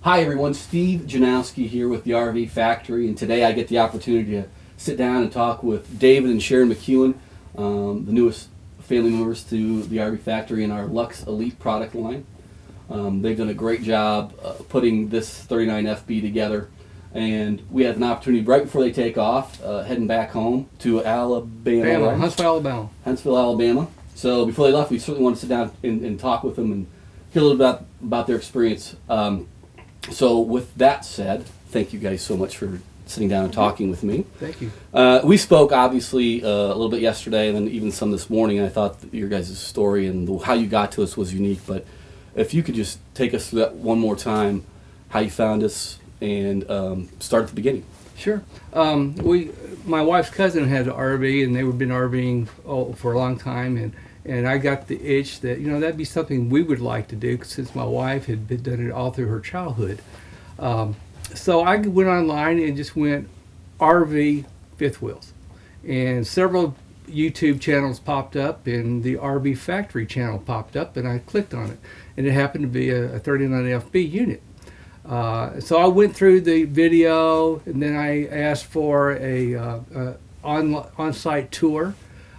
Hi everyone, Steve Janowski here with the RV Factory, and today I get the opportunity to sit down and talk with David and Sharon McEwen, the newest family members to the RV Factory in our Luxe Elite product line. They've done a great job putting this 39 FB together, and we had an opportunity right before they take off, heading back home to Alabama. Right? Huntsville, Alabama. Huntsville, Alabama. So before they left, we certainly wanted to sit down and talk with them and hear a little bit about their experience. So with that said, thank you guys so much for sitting down and talking with me. Thank you. We spoke obviously a little bit yesterday and then even some this morning. I thought that your guys' story and how you got to us was unique, but if you could just take us through that one more time, how you found us, and start at the beginning. Sure. My wife's cousin had an RV, and they had been RVing for a long time, and I got the itch that, that'd be something we would like to do since my wife had done it all through her childhood. So I went online and just went RV fifth wheels, and several YouTube channels popped up, and the RV Factory channel popped up, and I clicked on it, and it happened to be a 39 FB unit. So I went through the video, and then I asked for a on-site tour.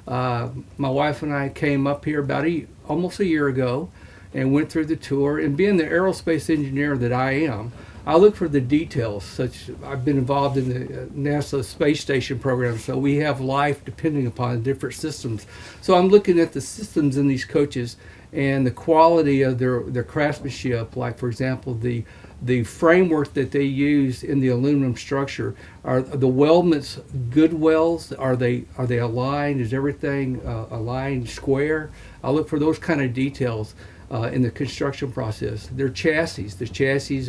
My wife and I came up here about almost a year ago and went through the tour. And being the aerospace engineer that I am, I look for the details. I've been involved in the NASA space station program, so we have life depending upon different systems. So I'm looking at the systems in these coaches and the quality of their craftsmanship. Like, for example, the framework that they use in the aluminum structure. Are the weldments good welds? Are they aligned? Is everything aligned square? I look for those kind of details in the construction process. Their chassis. The chassis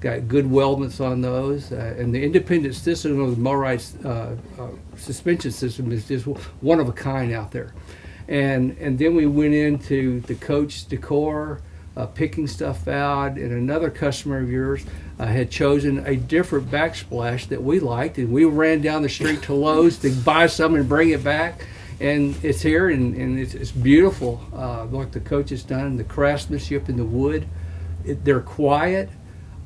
got good weldments on those, and the independent system of the motorized suspension system is just one of a kind out there. And then we went into the coach decor, picking stuff out, and another customer of yours had chosen a different backsplash that we liked, and we ran down the street to Lowe's to buy some and bring it back, and it's here, and it's beautiful, what the coach has done, the craftsmanship in the wood. They're quiet.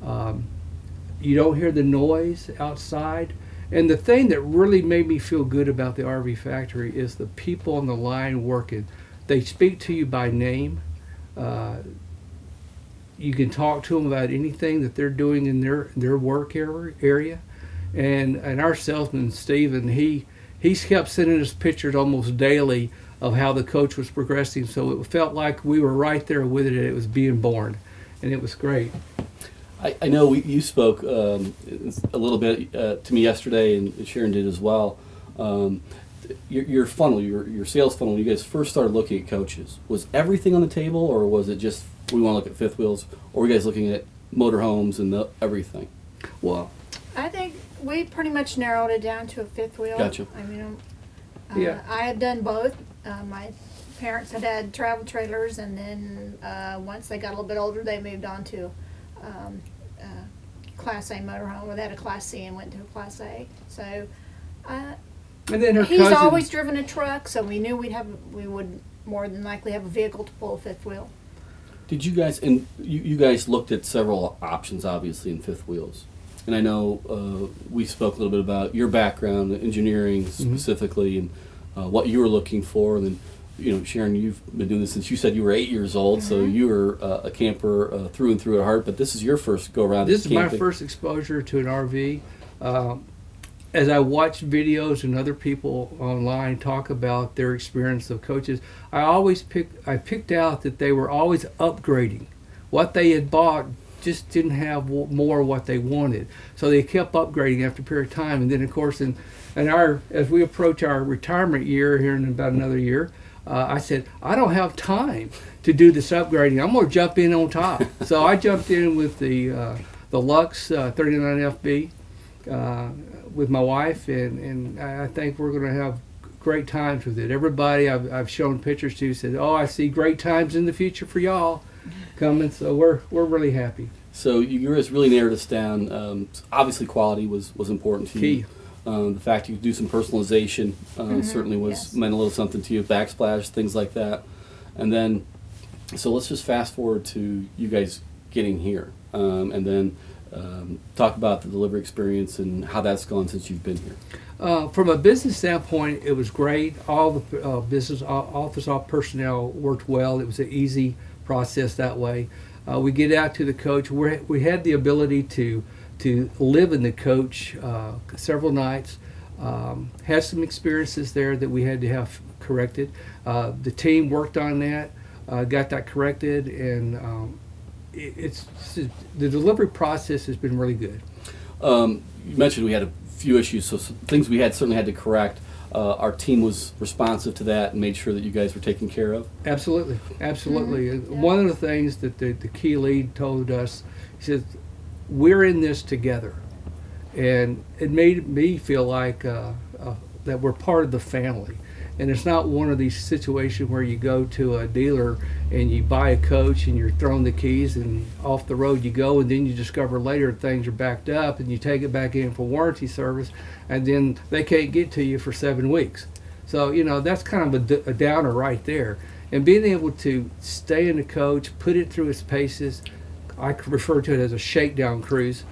You don't hear the noise outside. And the thing that really made me feel good about the RV Factory is the people on the line working. They speak to you by name. You can talk to them about anything that they're doing in their work area. And our salesman, Steven, he's kept sending us pictures almost daily of how the coach was progressing. So it felt like we were right there with it. It was being born. And it was great. I know you spoke a little bit to me yesterday, and Sharon did as well. Your funnel, your sales funnel, when you guys first started looking at coaches, was everything on the table, or was it just we want to look at fifth wheels, or were you guys looking at motorhomes and everything? Well, I think we pretty much narrowed it down to a fifth wheel. Gotcha. I mean, yeah. I had done both. My parents had travel trailers, and then once they got a little bit older, they moved on to Class A motorhome, where they had a Class C and went to a Class A. So and then her he's cousin, always driven a truck, so we knew we would more than likely have a vehicle to pull a fifth wheel. Did you guys, and you guys looked at several options, obviously, in fifth wheels. And I know we spoke a little bit about your background, engineering specifically, and what you were looking for. And then, Sharon, you've been doing this since you said you were 8 years old, so you were a camper through and through at heart. But this is your first go around. This is my first exposure to an RV. As I watch videos and other people online talk about their experience of coaches, I picked out that they were always upgrading. What they had bought just didn't have more what they wanted, so they kept upgrading after a period of time. And then, of course, as we approach our retirement year here in about another year, I said, I don't have time to do this upgrading. I'm going to jump in on top. So I jumped in with the Luxe 39 FB with my wife, and I think we're going to have great times with it. Everybody I've shown pictures to said, "Oh, I see great times in the future for y'all coming." So we're really happy. So you guys really narrowed us down. Obviously, quality was important to you. Key. The fact you could do some personalization certainly meant a little something to you. Backsplash, things like that. And then, so let's just fast forward to you guys getting here, and then talk about the delivery experience and how that's gone since you've been here. From a business standpoint, it was great. All the business office personnel worked well. It was an easy process that way. We get out to the coach. We had the ability to live in the coach several nights. Had some experiences there that we had to have corrected. The team worked on that, got that corrected, and the delivery process has been really good. You mentioned we had a few issues, so some things we certainly had to correct. Our team was responsive to that and made sure that you guys were taken care of. Absolutely, absolutely. Mm-hmm. One of the things that the key lead told us, he said, "We're in this together," and it made me feel like that we're part of the family. And it's not one of these situations where you go to a dealer and you buy a coach and you're throwing the keys and off the road you go, and then you discover later things are backed up and you take it back in for warranty service, and then they can't get to you for 7 weeks. So, that's kind of a downer right there. And being able to stay in the coach, put it through its paces, I refer to it as a shakedown cruise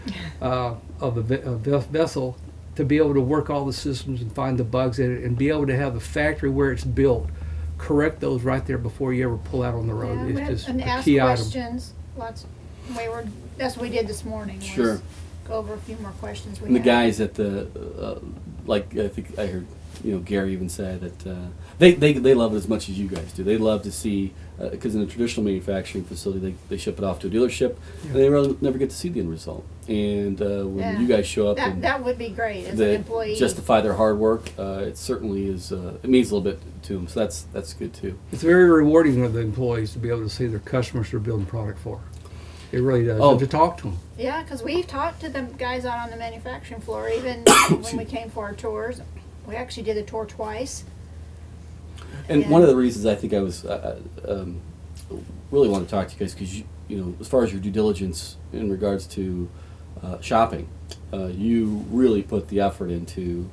of a vessel, to be able to work all the systems and find the bugs in it and be able to have the factory where it's built correct those right there before you ever pull out on the road. Yeah, It's just and a ask key item. questions. That's what we did this morning. Was Sure. Go over a few more questions. And the guys at the, like I think I heard, Gary even say that they love it as much as you guys do. They love to see, because in a traditional manufacturing facility, they ship it off to a dealership, and they really never get to see the end result. And when you guys show up, and that would be great as an they employee. justify their hard work, it certainly is. It means a little bit to them, so that's good too. It's very rewarding of the employees to be able to see their customers they're building product for. It really does. Oh. And to talk to them. Yeah, because we've talked to the guys out on the manufacturing floor, even when we came for our tours. We actually did a tour twice. And one of the reasons I think I was really want to talk to you guys, because as far as your due diligence in regards to shopping, you really put the effort into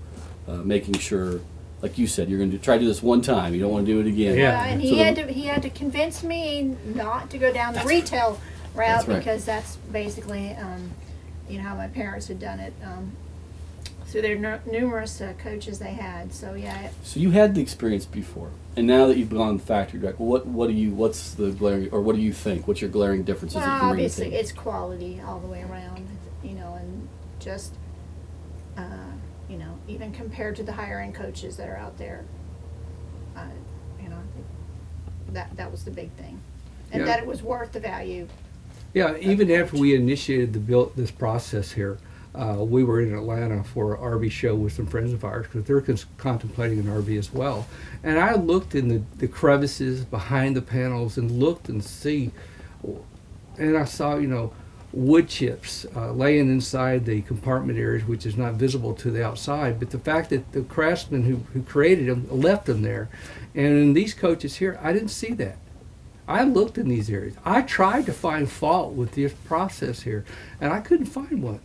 making sure, like you said, you're going to try to do this one time. You don't want to do it again. Yeah. And So he had to convince me not to go down the retail route, That's right. because that's basically how my parents had done it through their numerous coaches they had. So yeah. So you had the experience before, and now that you've gone factory direct, what's the glaring, or what do you think? What's your glaring differences? Well, that you can bring to the obviously table? it's quality all the way around, and just even compared to the higher end coaches that are out there, I think that was the big thing, and Yeah. that it was worth the value. Yeah, even after we initiated this process here, we were in Atlanta for an RV show with some friends of ours because they're contemplating an RV as well. And I looked in the crevices behind the panels and looked and and I saw, wood chips laying inside the compartment areas, which is not visible to the outside. But the fact that the craftsman who created them left them there. And in these coaches here, I didn't see that. I looked in these areas. I tried to find fault with this process here, and I couldn't find one.